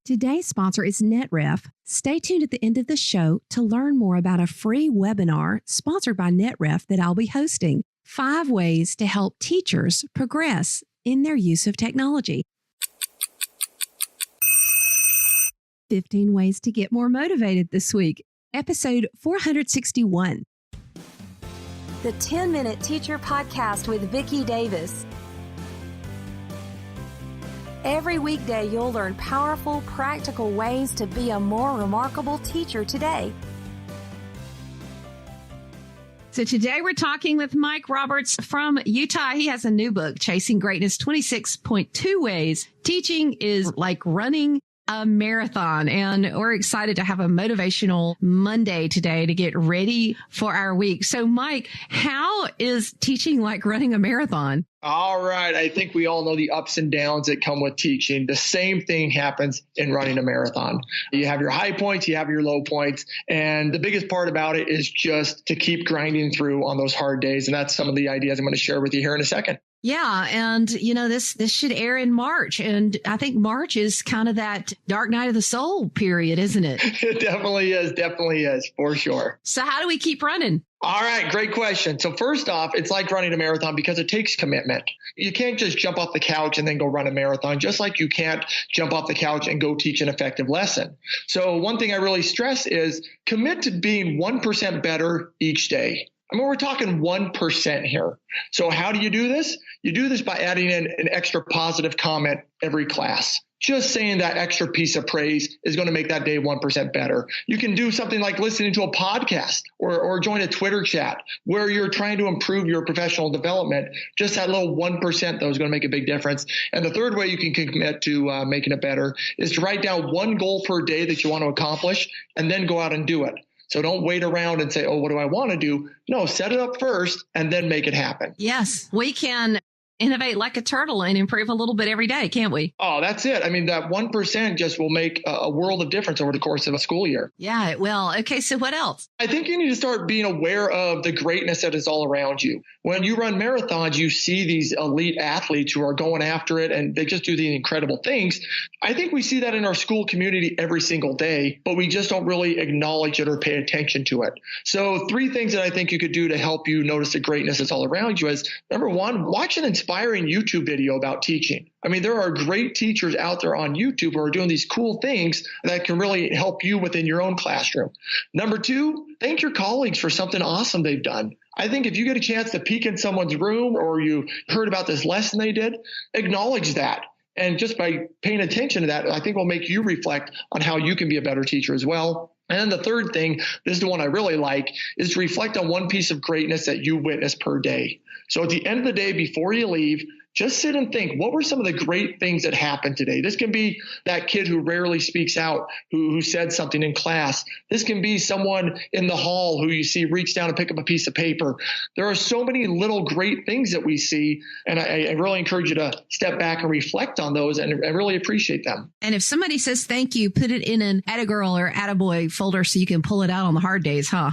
Today's sponsor is NetRef. Stay tuned at the end of the show to learn more about a free webinar sponsored by NetRef that I'll be hosting. 5 ways to help teachers progress in their use of technology. 15 ways to get more motivated this week. Episode 461. The 10-Minute Teacher Podcast with Vicki Davis. Every weekday, you'll learn powerful, practical ways to be a more remarkable teacher today. So today we're talking with Mike Roberts from Utah. He has a new book, Chasing Greatness, 26.2 Ways Teaching is Like Running a Marathon. And we're excited to have a motivational Monday today to get ready for our week. So Mike, how is teaching like running a marathon? All right. I think we all know the ups and downs that come with teaching. The same thing happens in running a marathon. You have your high points, you have your low points. And the biggest part about it is just to keep grinding through on those hard days. And that's some of the ideas I'm going to share with you here in a second. Yeah. And, this should air in March. And I think March is kind of that dark night of the soul period, isn't it? It definitely is, for sure. So how do we keep running? All right. Great question. So first off, it's like running a marathon because it takes commitment. You can't just jump off the couch and then go run a marathon, just like you can't jump off the couch and go teach an effective lesson. So one thing I really stress is commit to being 1% better each day. I mean, we're talking 1% here. So how do you do this? You do this by adding in an extra positive comment every class. Just saying that extra piece of praise is going to make that day 1% better. You can do something like listening to a podcast or join a Twitter chat where you're trying to improve your professional development. Just that little 1% though is going to make a big difference. And the third way you can commit to making it better is to write down one goal per day that you want to accomplish and then go out and do it. So don't wait around and say, oh, what do I want to do? No, set it up first and then make it happen. Yes, we can innovate like a turtle and improve a little bit every day, can't we? Oh, that's it. I mean, that 1% just will make a world of difference over the course of a school year. Yeah, it will. Okay, so what else? I think you need to start being aware of the greatness that is all around you. When you run marathons, you see these elite athletes who are going after it and they just do these incredible things. I think we see that in our school community every single day, but we just don't really acknowledge it or pay attention to it. So 3 things that I think you could do to help you notice the greatness that's all around you is, number 1, watch an inspiring YouTube video about teaching. I mean, there are great teachers out there on YouTube who are doing these cool things that can really help you within your own classroom. Number 2, thank your colleagues for something awesome they've done. I think if you get a chance to peek in someone's room or you heard about this lesson they did, acknowledge that. And just by paying attention to that, I think will make you reflect on how you can be a better teacher as well. And then the third thing, this is the one I really like, is to reflect on one piece of greatness that you witness per day. So at the end of the day, before you leave, just sit and think, what were some of the great things that happened today? This can be that kid who rarely speaks out, who said something in class. This can be someone in the hall who you see reach down and pick up a piece of paper. There are so many little great things that we see, and I really encourage you to step back and reflect on those and really appreciate them. And if somebody says thank you, put it in an Attagirl or Attaboy folder so you can pull it out on the hard days, huh?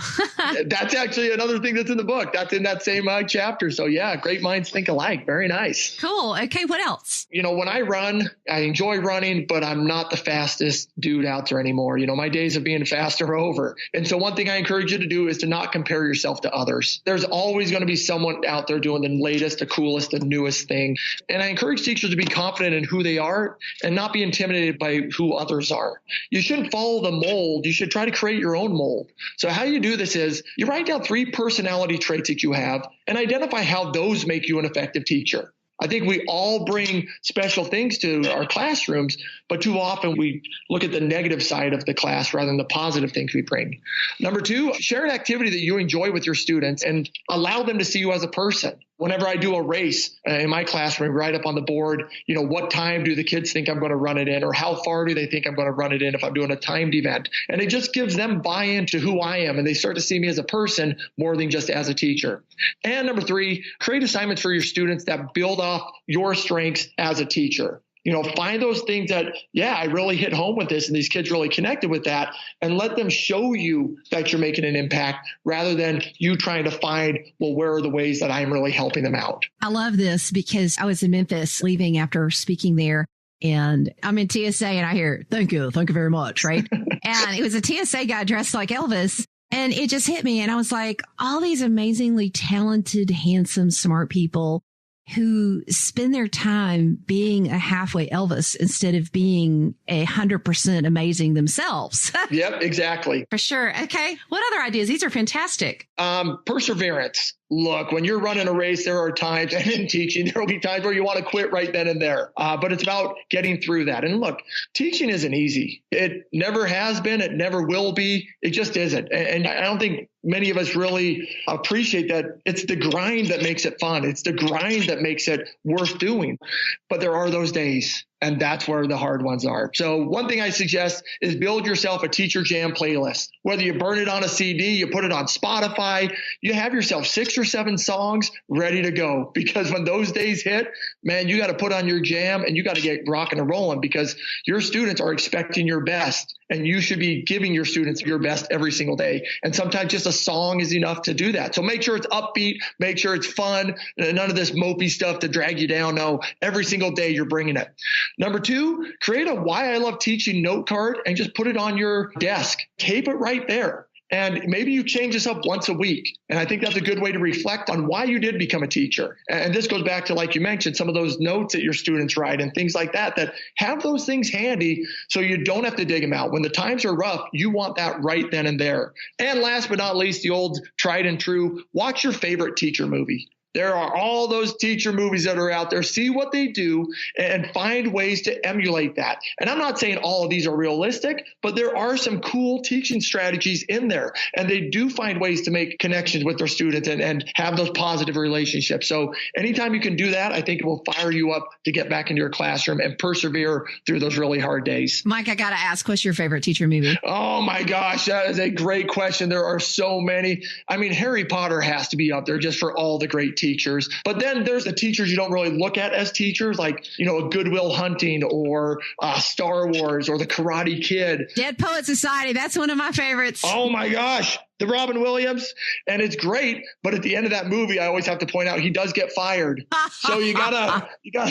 That's actually another thing that's in the book. That's in that same chapter. So yeah, great minds think alike. Very nice. Cool. Okay. What else? When I run, I enjoy running, but I'm not the fastest dude out there anymore. My days of being fast are over. And so one thing I encourage you to do is to not compare yourself to others. There's always going to be someone out there doing the latest, the coolest, the newest thing. And I encourage teachers to be confident in who they are and not be intimidated by who others are. You shouldn't follow the mold. You should try to create your own mold. So how you do this is you write down 3 personality traits that you have and identify how those make you an effective teacher. I think we all bring special things to our classrooms, but too often we look at the negative side of the class rather than the positive things we bring. Number 2, share an activity that you enjoy with your students and allow them to see you as a person. Whenever I do a race in my classroom, write up on the board, what time do the kids think I'm going to run it in, or how far do they think I'm going to run it in if I'm doing a timed event? And it just gives them buy-in to who I am, and they start to see me as a person more than just as a teacher. And number 3, create assignments for your students that build off your strengths as a teacher. Find those things that, I really hit home with this and these kids really connected with that, and let them show you that you're making an impact rather than you trying to find, where are the ways that I'm really helping them out? I love this because I was in Memphis leaving after speaking there. And I'm in TSA and I hear, thank you very much, right? And it was a TSA guy dressed like Elvis. And it just hit me. And I was like, all these amazingly talented, handsome, smart people who spend their time being a halfway Elvis instead of being 100% amazing themselves. Yep, exactly. For sure. Okay. What other ideas? These are fantastic. Perseverance. Look, when you're running a race, there are times, and in teaching, there will be times where you want to quit right then and there. But it's about getting through that. And look, teaching isn't easy. It never has been. It never will be. It just isn't. And I don't think many of us really appreciate that. It's the grind that makes it fun. It's the grind that makes it worth doing. But there are those days. And that's where the hard ones are. So one thing I suggest is build yourself a Teacher Jam playlist. Whether you burn it on a CD, you put it on Spotify, you have yourself 6 or 7 songs ready to go. Because when those days hit, man, you got to put on your jam and you got to get rocking and rolling because your students are expecting your best. And you should be giving your students your best every single day. And sometimes just a song is enough to do that. So make sure it's upbeat, make sure it's fun, none of this mopey stuff to drag you down. No, every single day you're bringing it. Number 2, create a Why I Love Teaching note card and just put it on your desk. Tape it right there. And maybe you change this up once a week. And I think that's a good way to reflect on why you did become a teacher. And this goes back to, like you mentioned, some of those notes that your students write and things like that, that have those things handy so you don't have to dig them out. When the times are rough, you want that right then and there. And last but not least, the old tried and true, watch your favorite teacher movie. There are all those teacher movies that are out there. See what they do and find ways to emulate that. And I'm not saying all of these are realistic, but there are some cool teaching strategies in there. And they do find ways to make connections with their students and have those positive relationships. So anytime you can do that, I think it will fire you up to get back into your classroom and persevere through those really hard days. Mike, I got to ask, what's your favorite teacher movie? Oh my gosh, that is a great question. There are so many. I mean, Harry Potter has to be up there just for all the great teachers. But then there's the teachers you don't really look at as teachers, like, a Good Will Hunting or Star Wars or the Karate Kid. Dead Poet Society. That's one of my favorites. Oh my gosh. The Robin Williams. And it's great. But at the end of that movie, I always have to point out he does get fired. So you gotta, so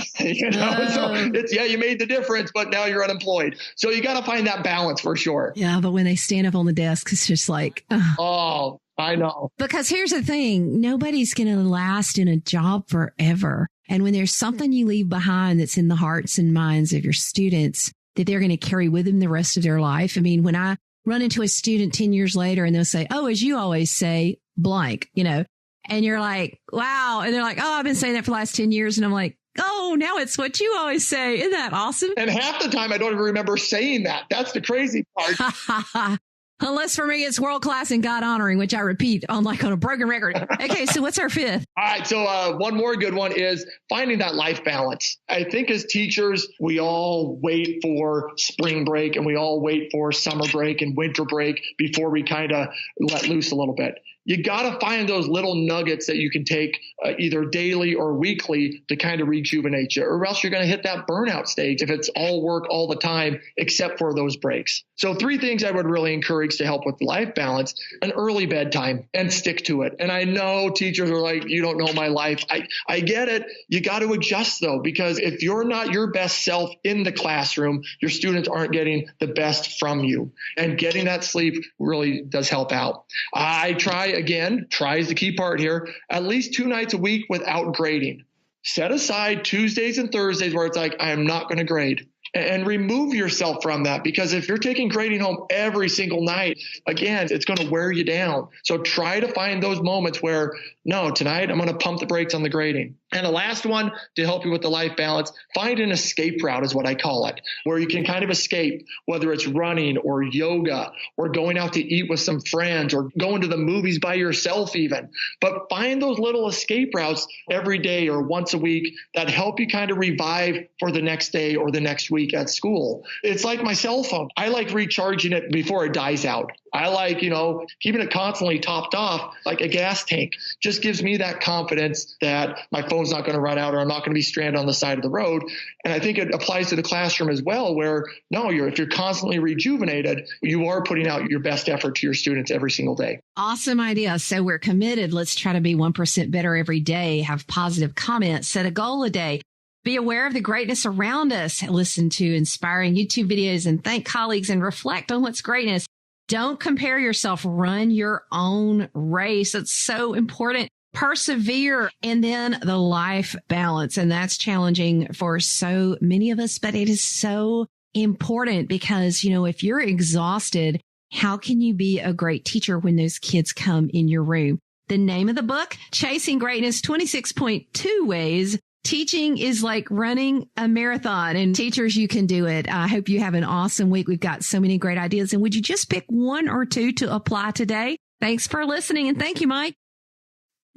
it's, you made the difference, but now you're unemployed. So you got to find that balance for sure. Yeah. But when they stand up on the desk, it's just like, oh, I know. Because here's the thing. Nobody's going to last in a job forever. And when there's something you leave behind that's in the hearts and minds of your students that they're going to carry with them the rest of their life. I mean, when I run into a student 10 years later and they'll say, oh, as you always say, blank, and you're like, wow. And they're like, oh, I've been saying that for the last 10 years. And I'm like, oh, now it's what you always say. Isn't that awesome? And half the time I don't even remember saying that. That's the crazy part. Unless for me, it's world class and God honoring, which I repeat on a broken record. Okay, so what's our 5th? All right, so one more good one is finding that life balance. I think as teachers, we all wait for spring break and we all wait for summer break and winter break before we kind of let loose a little bit. You got to find those little nuggets that you can take either daily or weekly to kind of rejuvenate you, or else you're going to hit that burnout stage if it's all work all the time, except for those breaks. So 3 things I would really encourage to help with life balance: an early bedtime, and stick to it. And I know teachers are like, you don't know my life. I get it. You got to adjust though, because if you're not your best self in the classroom, your students aren't getting the best from you. And getting that sleep really does help out. I try is the key part here, at least 2 nights a week without grading. Set aside Tuesdays and Thursdays where it's like, I am not going to grade. And remove yourself from that, because if you're taking grading home every single night, again, it's going to wear you down. So try to find those moments where, no, tonight I'm going to pump the brakes on the grading. And the last one to help you with the life balance, find an escape route is what I call it, where you can kind of escape, whether it's running or yoga or going out to eat with some friends or going to the movies by yourself even. But find those little escape routes every day or once a week that help you kind of revive for the next day or the next week at school. It's like my cell phone. I like recharging it before it dies out. I like, keeping it constantly topped off like a gas tank. Just gives me that confidence that my phone's not going to run out or I'm not going to be stranded on the side of the road. And I think it applies to the classroom as well, where if you're constantly rejuvenated, you are putting out your best effort to your students every single day. Awesome idea. So we're committed. Let's try to be 1% better every day, have positive comments, set a goal a day. Be aware of the greatness around us. Listen to inspiring YouTube videos and thank colleagues and reflect on what's greatness. Don't compare yourself. Run your own race. It's so important. Persevere. And then the life balance. And that's challenging for so many of us, but it is so important because, if you're exhausted, how can you be a great teacher when those kids come in your room? The name of the book, Chasing Greatness, 26.2 Ways Teaching is Like Running a Marathon. And teachers, you can do it. I hope you have an awesome week. We've got so many great ideas. And would you just pick one or two to apply today? Thanks for listening. And thank you, Mike.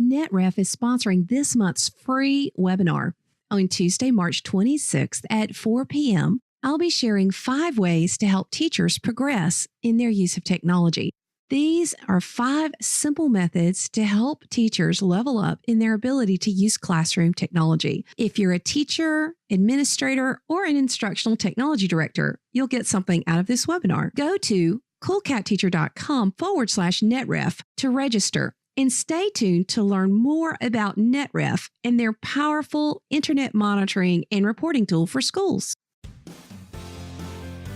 NetRef is sponsoring this month's free webinar. On Tuesday, March 26th at 4 p.m., I'll be sharing 5 ways to help teachers progress in their use of technology. These are 5 simple methods to help teachers level up in their ability to use classroom technology. If you're a teacher, administrator, or an instructional technology director, you'll get something out of this webinar. Go to coolcatteacher.com/NetRef to register and stay tuned to learn more about NetRef and their powerful internet monitoring and reporting tool for schools.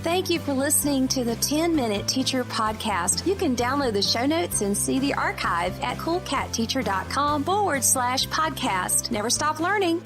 Thank you for listening to the 10-Minute Teacher Podcast. You can download the show notes and see the archive at coolcatteacher.com/podcast. Never stop learning.